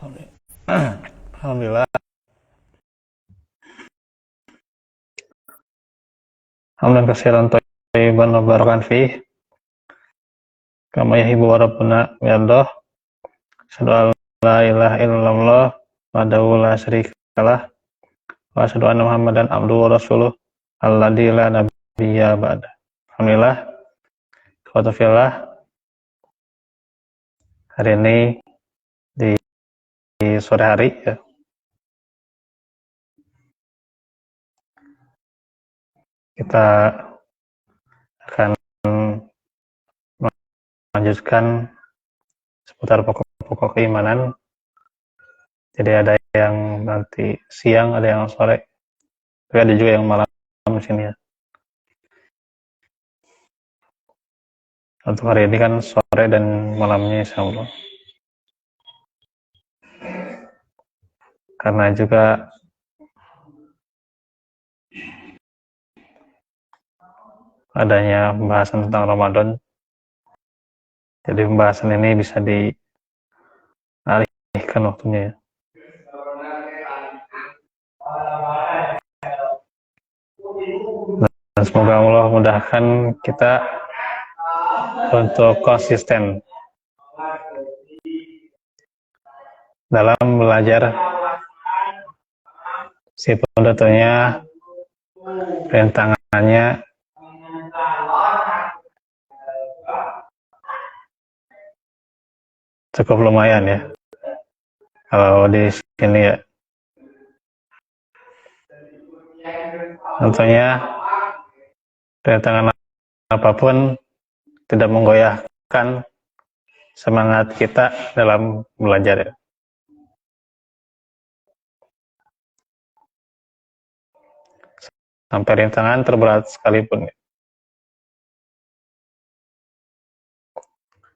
Alhamdulillah. Hamdan katsiran thayyiban mubarakan fih. Kama yahibu wa rabbuna yardah. Asyhadu an la ilaha illallah wahdahu la syarikalah wa asyhadu anna Muhammadan abduhu wa rasuluh alladzi la nabiyya ba'da. Alhamdulillah. Ikhwata fillah. Hari ini di sore hari ya, kita akan melanjutkan seputar pokok-pokok keimanan. Jadi ada yang nanti siang, ada yang sore, tapi ada juga yang malam di sini ya. Untuk hari ini kan sore dan malamnya insya Allah. Karena juga adanya pembahasan tentang Ramadan, jadi pembahasan ini bisa dialihkan waktunya ya. Dan semoga Allah mudahkan kita untuk konsisten dalam belajar, meskipun tentunya rintangannya cukup lumayan ya kalau di sini ya. Tentunya rintangan apapun tidak menggoyahkan semangat kita dalam belajar ya. Sampai rintangan terberat sekalipun ya.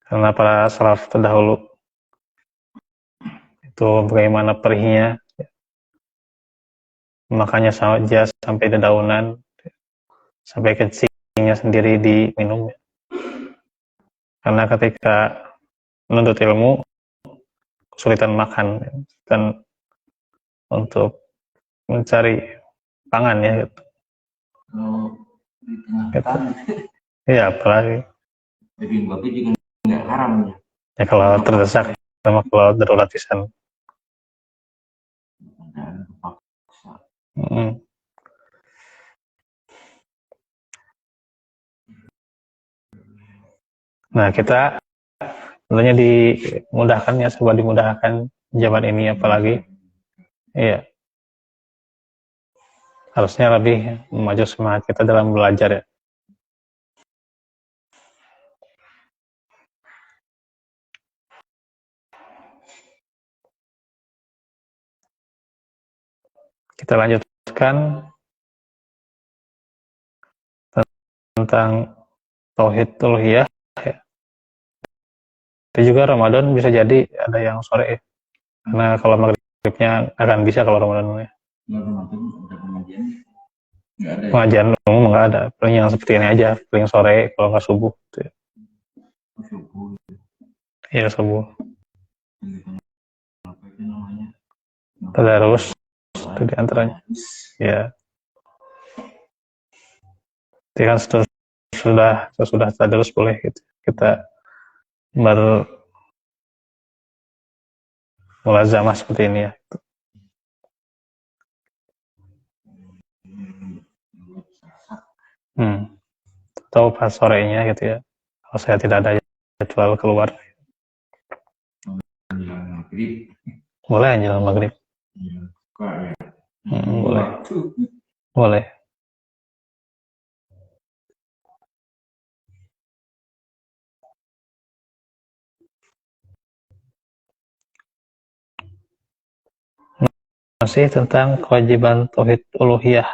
Karena para salaf terdahulu itu bagaimana perihnya ya. Makanya saja sampai dedaunan, sampai kencingnya sendiri diminum ya. Karena ketika menuntut ilmu kesulitan makan dan untuk mencari pangan ya gitu. Gitu. Iya, apalagi daging babi juga nggak haram ya. Ya kalau terdesak sama kalau darurat pisan. Nah, kita tentunya dimudahkan ya, coba dimudahkan zaman ini apalagi. Iya. Harusnya lebih maju semangat kita dalam belajar ya. Kita lanjutkan tentang tauhid uluhiyah ya. Itu juga Ramadan bisa jadi ada yang sore ya. Karena kalau maghribnya akan bisa kalau Ramadan ya. Pengajian umum nggak ada, paling yang seperti ini aja, paling sore kalau nggak subuh gitu ya. Iya subuh. Tadarus itu diantaranya. Ya. Jadi kan sudah tadarus boleh gitu. Kita mulazamah seperti ini ya. Atau pas sorenya gitu ya. Kalau saya tidak ada jadwal keluar. Boleh menjelang maghrib. Boleh. Boleh. Masih tentang kewajiban tauhid uluhiyah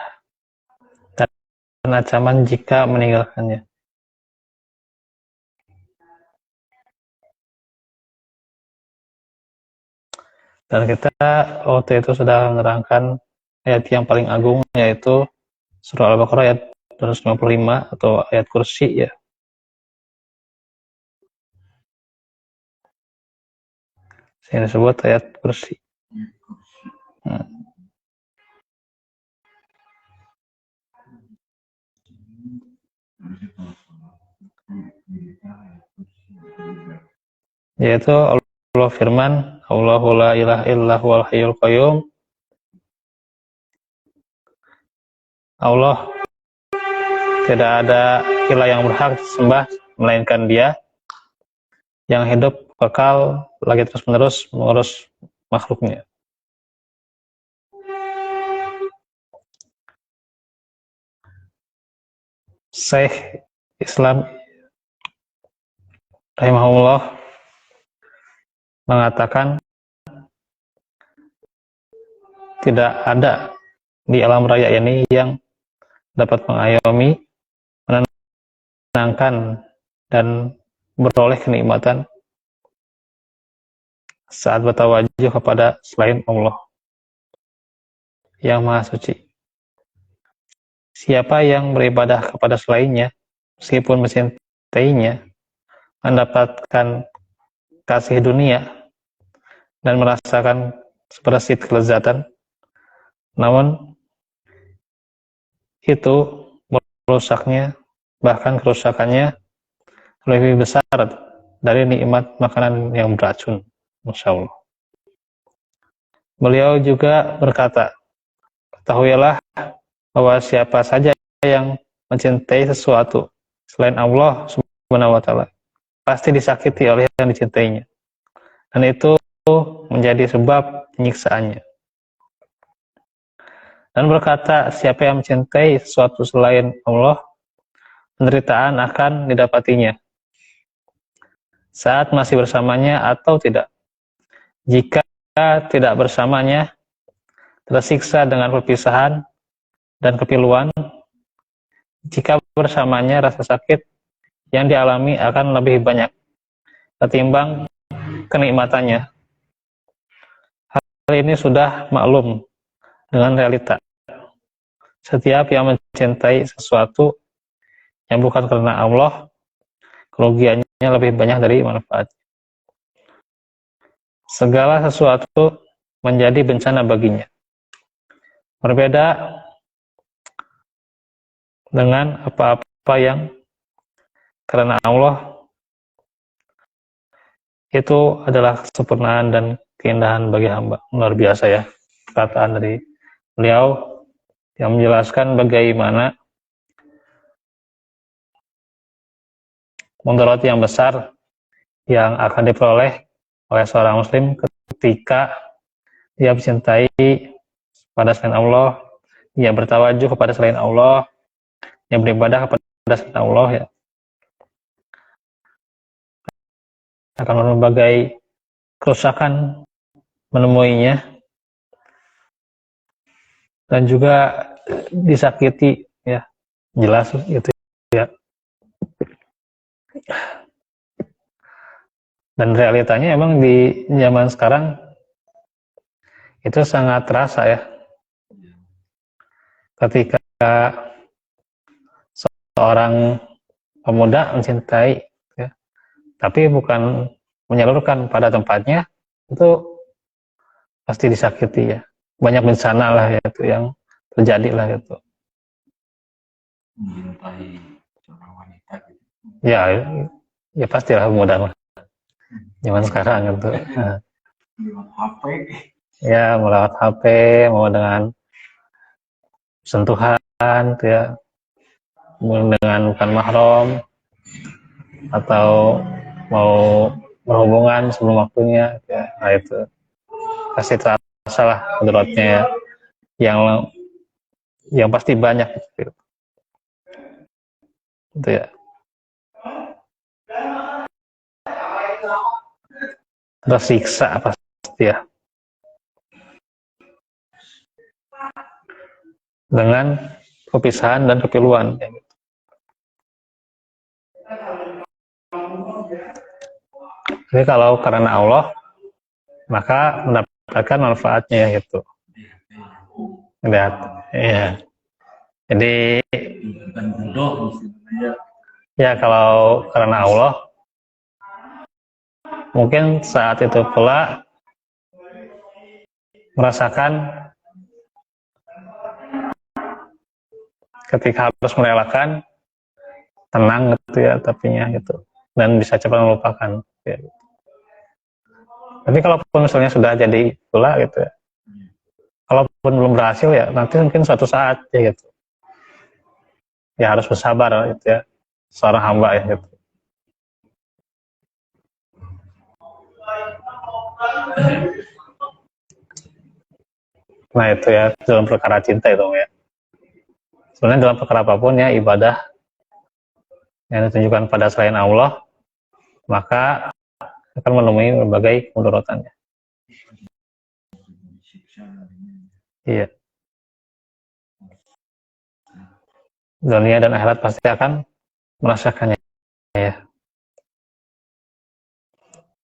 dan ancaman jika meninggalkannya. Dan kita waktu itu sudah menerangkan ayat yang paling agung, yaitu surah Al-Baqarah ayat 255 atau ayat kursi ya. Yang disebut ayat kursi. Yaitu Allah firman, Allahu la ilaha illa huwal hayyul qayyum. Allah tidak ada ilah yang berhak disembah melainkan Dia yang hidup kekal lagi terus menerus mengurus makhluknya. Syekh Islam rahimahullah mengatakan tidak ada di alam raya ini yang dapat mengayomi, menenangkan, dan beroleh kenikmatan saat bertawajuh kepada selain Allah yang Maha Suci. Siapa yang beribadah kepada selainnya, meskipun mencintainya, mendapatkan kasih dunia dan merasakan sepersit kelezatan, namun itu merusaknya, bahkan kerusakannya lebih besar dari nikmat makanan yang beracun. Masya Allah. Beliau juga berkata, ketahuilah bahwa siapa saja yang mencintai sesuatu selain Allah Subhanahu wa Ta'ala pasti disakiti oleh yang dicintainya, dan itu menjadi sebab penyiksaannya. Dan berkata, siapa yang mencintai sesuatu selain Allah, penderitaan akan didapatinya saat masih bersamanya atau tidak. Jika tidak bersamanya, tersiksa dengan perpisahan dan kepiluan. Jika bersamanya, rasa sakit yang dialami akan lebih banyak ketimbang kenikmatannya. Hal ini sudah maklum dengan realita. Setiap yang mencintai sesuatu yang bukan karena Allah, kerugiannya lebih banyak dari manfaat. Segala sesuatu menjadi bencana baginya. Berbeda dengan apa-apa yang karena Allah itu adalah kesempurnaan dan keindahan bagi hamba. Luar biasa ya perkataan dari beliau yang menjelaskan bagaimana mudarat yang besar yang akan diperoleh oleh seorang muslim ketika dia mencintai pada selain Allah, dia bertawajuh kepada selain Allah, dia beribadah kepada selain Allah, ya akan berbagai kerusakan menemuinya dan juga disakiti, ya jelas itu ya. Dan realitanya emang di zaman sekarang itu sangat terasa ya, ketika seorang pemuda mencintai ya, tapi bukan menyalurkan pada tempatnya, itu pasti disakiti ya. Banyak bencana lah ya itu yang terjadi lah itu. Mencintai seorang wanita gitu. Ya pastilah mudah zaman sekarang itu. Lewat HP. Ya melewat HP, mau dengan sentuhan tuh ya, dengan bukan mahram, atau mau berhubungan sebelum waktunya ya, nah itu pasti terasa lah mudaratnya ya, yang pasti banyak gitu ya. Tersiksa pasti ya dengan kepisahan dan kepiluan ya, gitu. Jadi kalau karena Allah maka mendapatkan manfaatnya gitu. Lihat, ya. Jadi ya kalau karena Allah mungkin saat itu pula merasakan ketika harus merelakan, tenang gitu ya tapinya gitu, dan bisa cepat melupakan ya. Tapi kalaupun misalnya sudah jadi pula gitu ya, kalaupun belum berhasil ya nanti mungkin suatu saat ya gitu ya, harus bersabar gitu ya seorang hamba ya gitu. Nah itu ya dalam perkara cinta itu ya. Sebenarnya dalam perkara apapun ya, ibadah yang ditunjukkan pada selain Allah, maka akan menemui berbagai kemudorotannya. Iya. Dunia dan akhirat pasti akan merasakannya ya.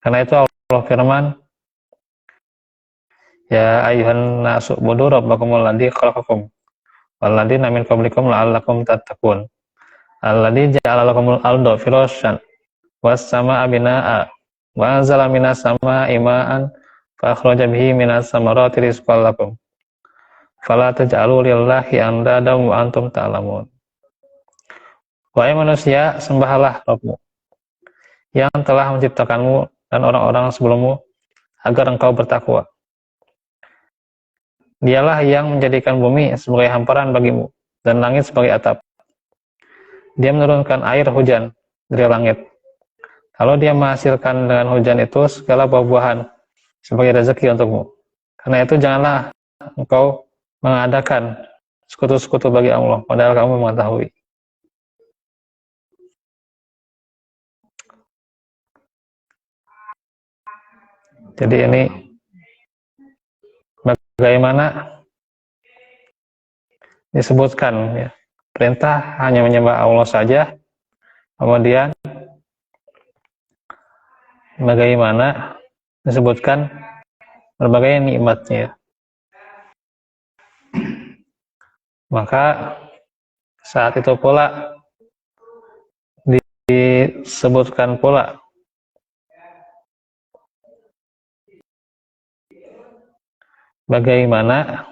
Karena itu Allah firman, ya ayuhan nasu budu rabbakumul ladzi khalaqakum walladzina min qablikum la'allakum tattaqun. Alladzi ja'ala lakumul arda firasyan was samaa'a binaa'a wa anzala minas samaa'i ma'an fa akhraja bihi minas samarati rizqan lakum. Fala taj'alu lillahi andadan wa antum ta'lamun. Wahai manusia, sembahlah Rabbmu yang telah menciptakanmu dan orang-orang sebelummu agar engkau bertakwa. Dialah yang menjadikan bumi sebagai hamparan bagimu dan langit sebagai atap. Dia menurunkan air hujan dari langit. Lalu dia menghasilkan dengan hujan itu segala buah-buahan sebagai rezeki untukmu. Karena itu janganlah engkau mengadakan sekutu-sekutu bagi Allah, padahal kamu mengetahui. Jadi ini bagaimana disebutkan ya, perintah hanya menyembah Allah saja, kemudian bagaimana disebutkan berbagai nikmatnya. Maka saat itu pula disebutkan pula bagaimana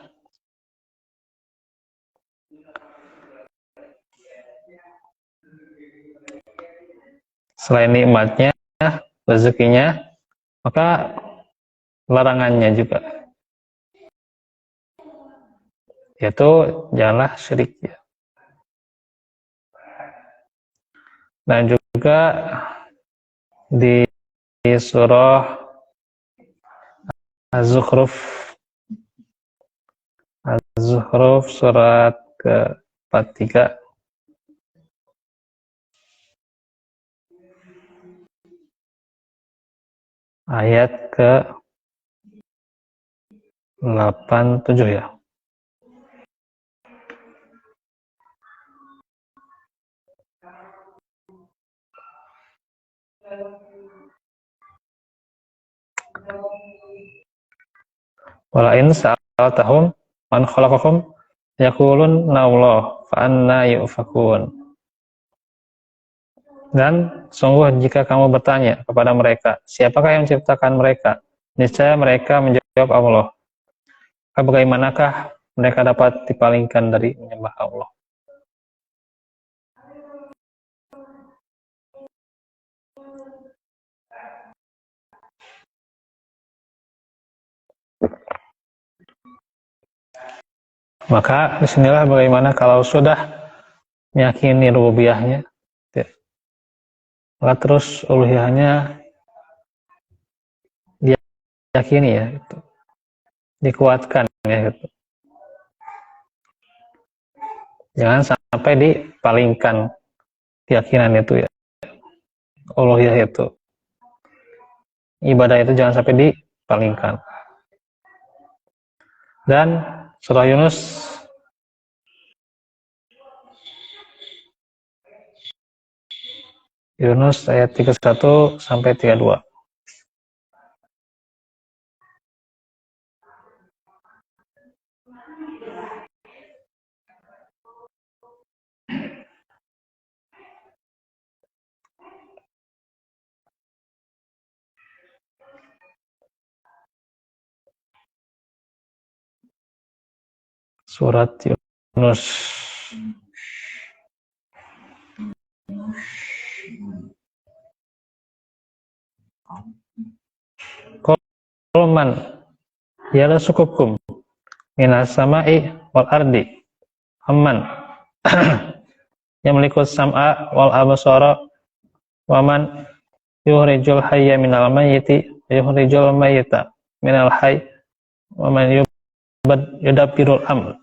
selain nikmatnya, rezekinya, maka larangannya juga, yaitu janganlah syirik ya. Dan juga di surah Az-Zukhruf surat ke-43 ayat ke-87 ya. Walain sa'altahum man khalaqakum yaqulun Allah fa anna yufakun. Dan sungguh jika kamu bertanya kepada mereka, siapakah yang menciptakan mereka? Niscaya mereka menjawab Allah. Bagaimanakah mereka dapat dipalingkan dari menyembah Allah? Maka disinilah bagaimana kalau sudah meyakini rububiyahnya, maka terus uluhiyahnya diyakini ya, gitu. Dikuatkan ya, gitu. Jangan sampai dipalingkan keyakinan itu ya, uluhiyah itu, ibadah itu jangan sampai dipalingkan. Dan surah Yunus ayat 31 sampai 32. Surat Yunus. Qul yarzuqukum minas sama'i wal ardi amman yamliku sam'a wal absara wa man yukhrijul hayya minal mayyiti wa yukhrijul mayyita minal hayy wa man yudabbirul amr.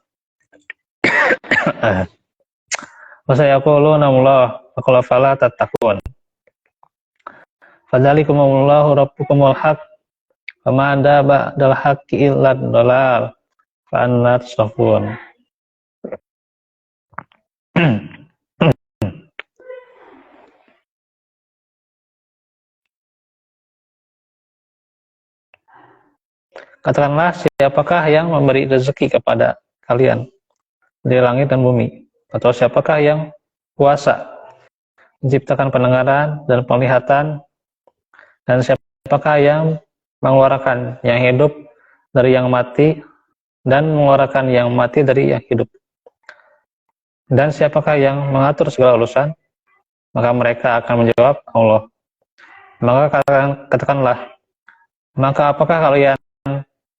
Wa sayaquluna Allah faqala fala tattaqun. Fadzalikumullahu rabbukumul haq wa ma ba'dal haqqi illa dhalal fa anna tusrafun. Katakanlah, siapakah yang memberi rezeki kepada kalian dari langit dan bumi? Atau siapakah yang kuasa menciptakan pendengaran dan penglihatan? Dan siapakah yang mengeluarkan yang hidup dari yang mati dan mengeluarkan yang mati dari yang hidup? Dan siapakah yang mengatur segala urusan? Maka mereka akan menjawab, Allah. Maka katakanlah, maka apakah kalian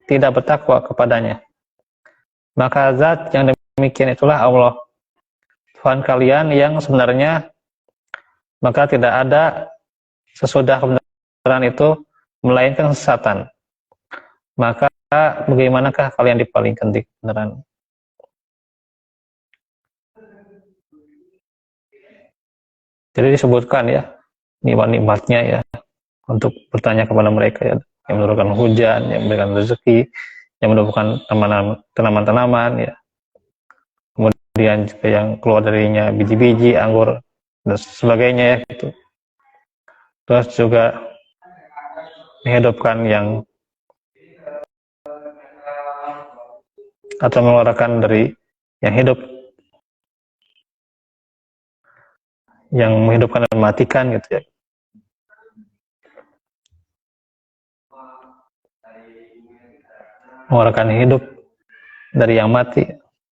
tidak bertakwa kepadanya? Maka zat yang demikian itulah Allah, Tuhan kalian yang sebenarnya, maka tidak ada sesudah kebenaran itu melainkan kesesatan. Maka bagaimanakah kalian dipalingkan di kebenaran? Jadi disebutkan ya nikmat-nikmatnya ya untuk bertanya kepada mereka ya, yang menurunkan hujan, yang memberikan rezeki, yang menumbuhkan tanaman-tanaman ya, kemudian juga yang keluar darinya biji-biji, anggur dan sebagainya ya gitu. Terus juga menghidupkan yang atau mengeluarkan dari yang hidup, yang menghidupkan dan mematikan gitu ya. Mengeluarkan hidup dari yang mati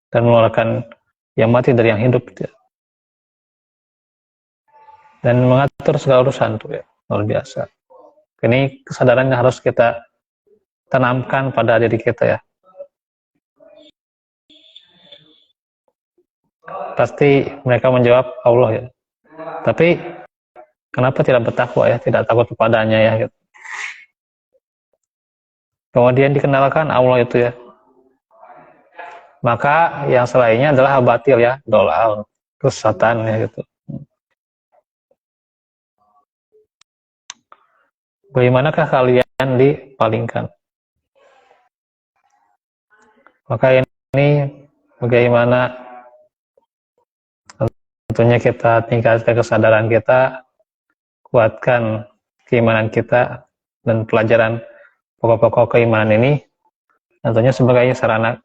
dan mengeluarkan yang mati dari yang hidup gitu ya. Dan mengatur segala urusan tuh ya, luar biasa. Ini kesadarannya harus kita tanamkan pada diri kita ya. Pasti mereka menjawab Allah ya. Tapi kenapa tidak bertakwa ya, tidak takut kepadanya ya gitu. Kemudian dikenalkan Allah itu ya. Maka yang selainnya adalah batil ya, dolal, kesesatan ya gitu. Bagaimanakah kalian dipalingkan? Maka ini bagaimana tentunya kita tingkatkan kesadaran kita, kuatkan keimanan kita, dan pelajaran pokok-pokok keimanan ini tentunya sebagai sarana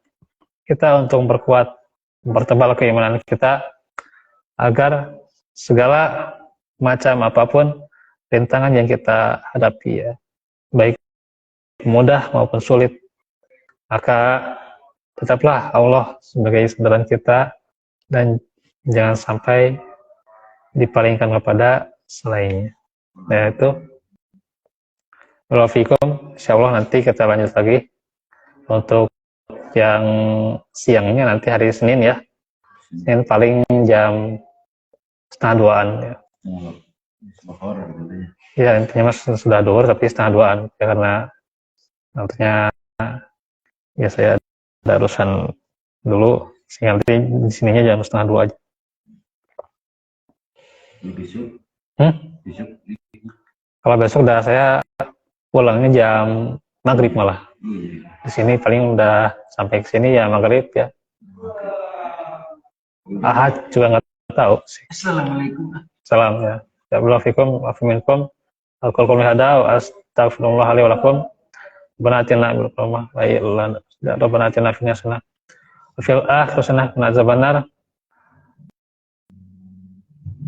kita untuk mempertebal keimanan kita agar segala macam apapun rintangan yang kita hadapi ya, baik mudah maupun sulit, maka tetaplah Allah sebagai sandaran kita dan jangan sampai dipalingkan kepada selainnya. Nah itu, walafikum, insyaallah nanti kita lanjut lagi untuk yang siangnya nanti hari Senin ya. Senin paling jam 1:30 ya. Ya intinya mas sudah duhur tapi 1:30 ya, karena nantinya ya saya ada urusan dulu sehingga nanti di sininya jam 1:30 aja. Besok? Kalau besok udah saya pulangnya jam maghrib malah. Di sini paling udah sampai ke sini ya maghrib ya. Ahad juga nggak tahu sih. Assalamualaikum. Salam ya. Wabillahikum wafiminkum. Alqul hada wa astaghfirullah li wa lakum. Rabbana atina bil qur'an wa ilana. Rabbana atina fid dunya hasanah wa fil akhirati hasanah wa qina adzabannar.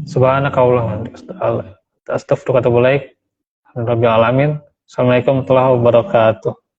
Subhanaka Allahumma astaghfiruka wa atubu ilaik. Rabbil alamin. Assalamualaikum warahmatullahi wabarakatuh.